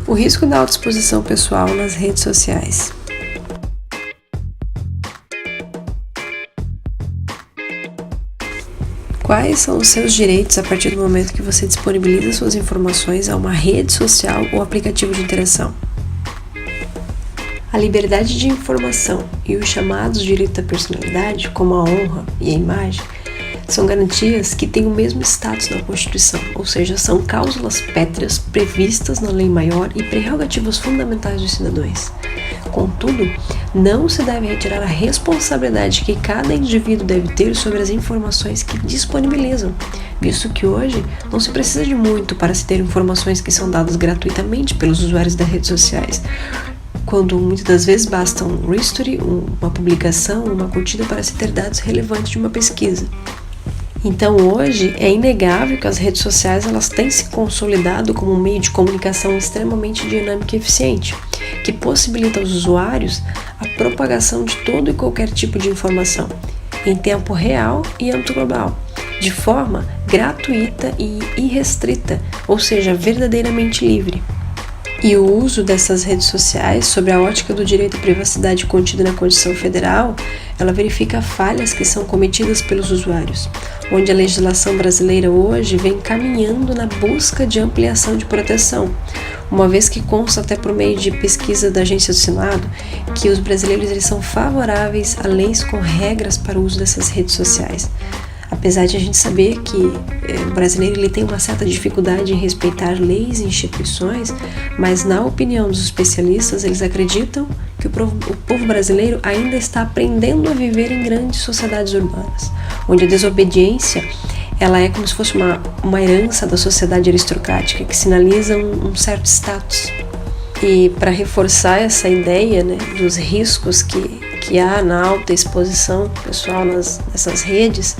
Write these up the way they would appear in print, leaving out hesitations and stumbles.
O risco da autoexposição pessoal nas redes sociais. Quais são os seus direitos a partir do momento que você disponibiliza suas informações a uma rede social ou aplicativo de interação? A liberdade de informação e os chamados direitos da personalidade, como a honra e a imagem, são garantias que têm o mesmo status na Constituição, ou seja, são cláusulas pétreas previstas na lei maior e prerrogativas fundamentais dos cidadãos. Contudo, não se deve retirar a responsabilidade que cada indivíduo deve ter sobre as informações que disponibilizam, visto que hoje não se precisa de muito para se ter informações que são dadas gratuitamente pelos usuários das redes sociais, quando muitas das vezes basta um history, uma publicação, uma curtida para se ter dados relevantes de uma pesquisa. Então hoje é inegável que as redes sociais elas têm se consolidado como um meio de comunicação extremamente dinâmico e eficiente, que possibilita aos usuários a propagação de todo e qualquer tipo de informação, em tempo real e âmbito global, de forma gratuita e irrestrita, ou seja, verdadeiramente livre. E o uso dessas redes sociais, sob a ótica do direito à privacidade contido na Constituição Federal, ela verifica falhas que são cometidas pelos usuários, onde a legislação brasileira hoje vem caminhando na busca de ampliação de proteção, uma vez que consta até por meio de pesquisa da Agência do Senado que os brasileiros eles são favoráveis a leis com regras para o uso dessas redes sociais. Apesar de a gente saber que o brasileiro ele tem uma certa dificuldade em respeitar leis e instituições, mas na opinião dos especialistas, eles acreditam que o povo brasileiro ainda está aprendendo a viver em grandes sociedades urbanas, onde a desobediência ela é como se fosse uma herança da sociedade aristocrática, que sinaliza um certo status. E para reforçar essa ideia, né, dos riscos que há na alta exposição pessoal nessas redes,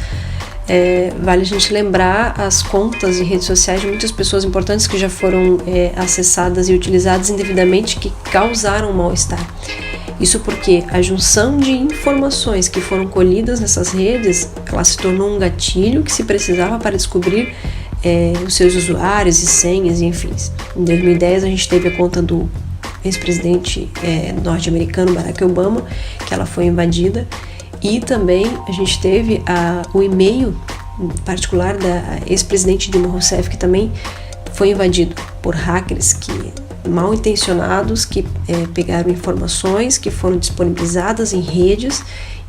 vale a gente lembrar as contas e redes sociais de muitas pessoas importantes que já foram acessadas e utilizadas indevidamente, que causaram mal-estar. Isso porque a junção de informações que foram colhidas nessas redes, ela se tornou um gatilho que se precisava para descobrir os seus usuários e senhas e enfim. Em 2010 a gente teve a conta do ex-presidente norte-americano Barack Obama, que ela foi invadida. E também a gente teve o e-mail particular da ex-presidente Dilma Rousseff, que também foi invadido por hackers mal intencionados que pegaram informações que foram disponibilizadas em redes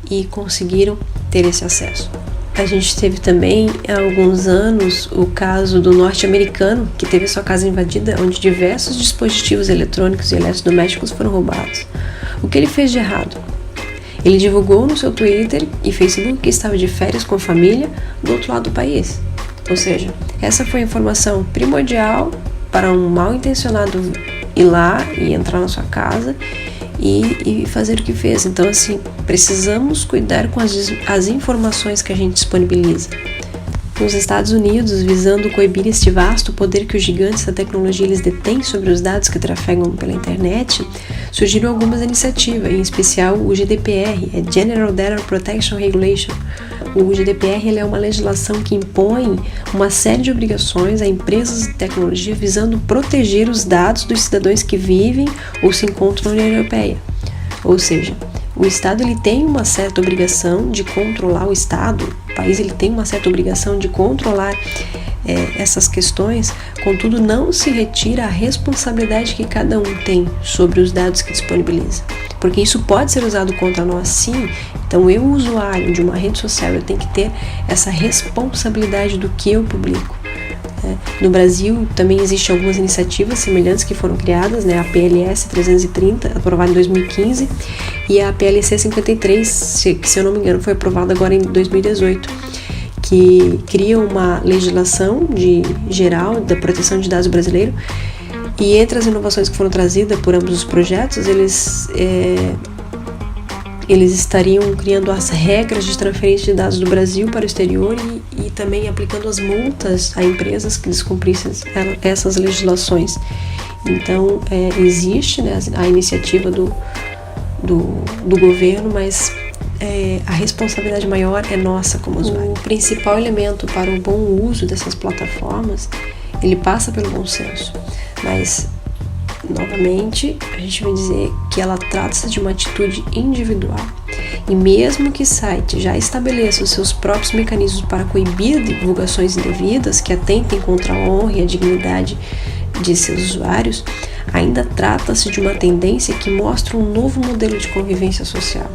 e conseguiram ter esse acesso. A gente teve também há alguns anos o caso do norte-americano que teve sua casa invadida, onde diversos dispositivos eletrônicos e eletrodomésticos foram roubados. O que ele fez de errado? Ele divulgou no seu Twitter e Facebook que estava de férias com a família do outro lado do país. Ou seja, essa foi a informação primordial para um mal-intencionado ir lá e entrar na sua casa e fazer o que fez. Então, assim, precisamos cuidar com as informações que a gente disponibiliza. Nos Estados Unidos, visando coibir este vasto poder que os gigantes da tecnologia eles detêm sobre os dados que trafegam pela internet, surgiram algumas iniciativas, em especial o GDPR, General Data Protection Regulation. O GDPR ele é uma legislação que impõe uma série de obrigações a empresas de tecnologia visando proteger os dados dos cidadãos que vivem ou se encontram na União Europeia. Ou seja, o Estado ele tem uma certa obrigação de controlar o país ele tem uma certa obrigação de controlar essas questões, contudo não se retira a responsabilidade que cada um tem sobre os dados que disponibiliza, porque isso pode ser usado contra nós sim. Então eu, usuário de uma rede social, eu tenho que ter essa responsabilidade do que eu publico. No Brasil também existem algumas iniciativas semelhantes que foram criadas, né? A PLS 330, aprovada em 2015, e a PLC 53, que se eu não me engano foi aprovada agora em 2018, que cria uma legislação geral da proteção de dados brasileiro. E entre as inovações que foram trazidas por ambos os projetos, eles estariam criando as regras de transferência de dados do Brasil para o exterior e também aplicando as multas a empresas que descumprissem essas legislações. Então, existe, né, a iniciativa do governo, mas a responsabilidade maior é nossa como usuário. O principal elemento para o bom uso dessas plataformas, ele passa pelo bom senso, mas novamente, a gente vai dizer que ela trata-se de uma atitude individual. E mesmo que o site já estabeleça os seus próprios mecanismos para coibir divulgações indevidas que atentem contra a honra e a dignidade de seus usuários, ainda trata-se de uma tendência que mostra um novo modelo de convivência social,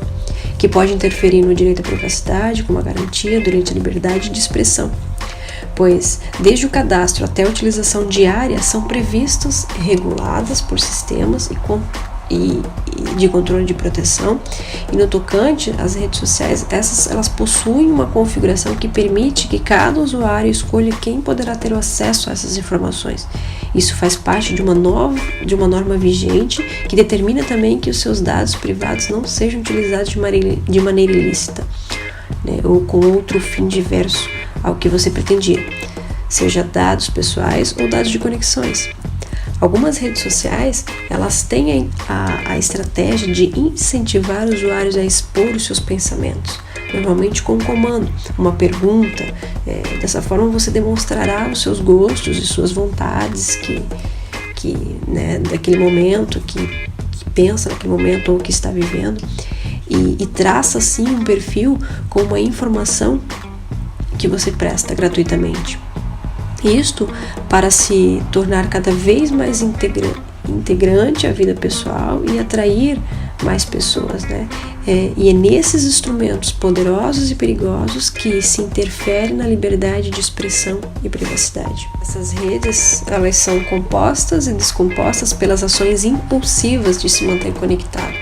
que pode interferir no direito à privacidade, como a garantia do direito à liberdade de expressão, pois desde o cadastro até a utilização diária são previstas e reguladas por sistemas e de controle de proteção, e no tocante às redes sociais, elas possuem uma configuração que permite que cada usuário escolha quem poderá ter o acesso a essas informações. Isso faz parte de uma norma vigente que determina também que os seus dados privados não sejam utilizados de maneira ilícita, né, ou com outro fim diverso ao que você pretendia, seja dados pessoais ou dados de conexões. Algumas redes sociais, elas têm a estratégia de incentivar usuários a expor os seus pensamentos, normalmente com um comando, uma pergunta. Dessa forma você demonstrará os seus gostos e suas vontades né, daquele momento, que pensa naquele momento ou que está vivendo, e traça assim um perfil com uma informação que você presta gratuitamente. Isto para se tornar cada vez mais integrante à vida pessoal e atrair mais pessoas, né? E é nesses instrumentos poderosos e perigosos que se interfere na liberdade de expressão e privacidade. Essas redes, elas são compostas e descompostas pelas ações impulsivas de se manter conectado,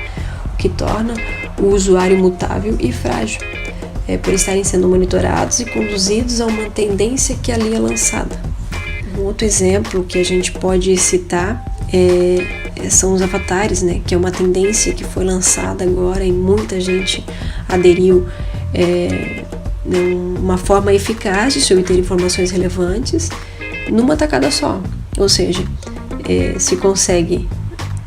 o que torna o usuário mutável e frágil, por estarem sendo monitorados e conduzidos a uma tendência que ali é lançada. Um outro exemplo que a gente pode citar são os avatares, né, que é uma tendência que foi lançada agora e muita gente aderiu, uma forma eficaz de se obter informações relevantes numa tacada só. Ou seja,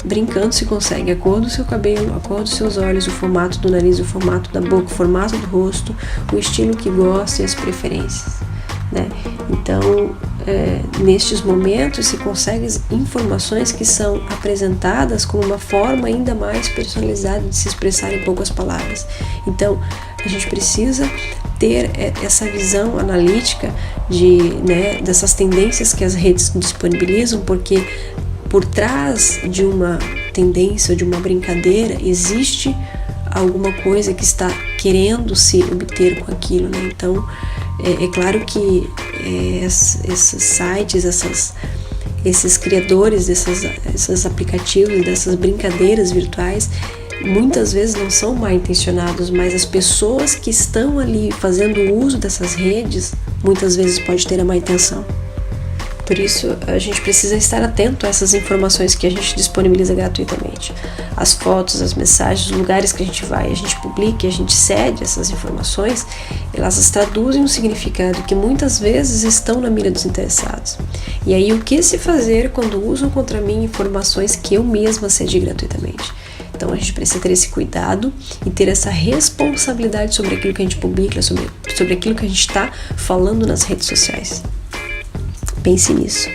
brincando se consegue a cor do seu cabelo, a cor dos seus olhos, o formato do nariz, o formato da boca, o formato do rosto, o estilo que gosta e as preferências, né? Então, nestes momentos se consegue informações que são apresentadas como uma forma ainda mais personalizada de se expressar em poucas palavras. Então, a gente precisa ter essa visão analítica dessas tendências que as redes disponibilizam, porque por trás de uma tendência, de uma brincadeira, existe alguma coisa que está querendo se obter com aquilo, né? Então, é claro que esses sites, esses criadores desses aplicativos, dessas brincadeiras virtuais, muitas vezes não são mal intencionados, mas as pessoas que estão ali fazendo uso dessas redes, muitas vezes pode ter a má intenção. Por isso, a gente precisa estar atento a essas informações que a gente disponibiliza gratuitamente. As fotos, as mensagens, os lugares que a gente vai, a gente publica, a gente cede essas informações, elas traduzem um significado que muitas vezes estão na mira dos interessados. E aí, o que se fazer quando usam contra mim informações que eu mesma cedi gratuitamente? Então, a gente precisa ter esse cuidado e ter essa responsabilidade sobre aquilo que a gente publica, sobre aquilo que a gente está falando nas redes sociais. Pense nisso.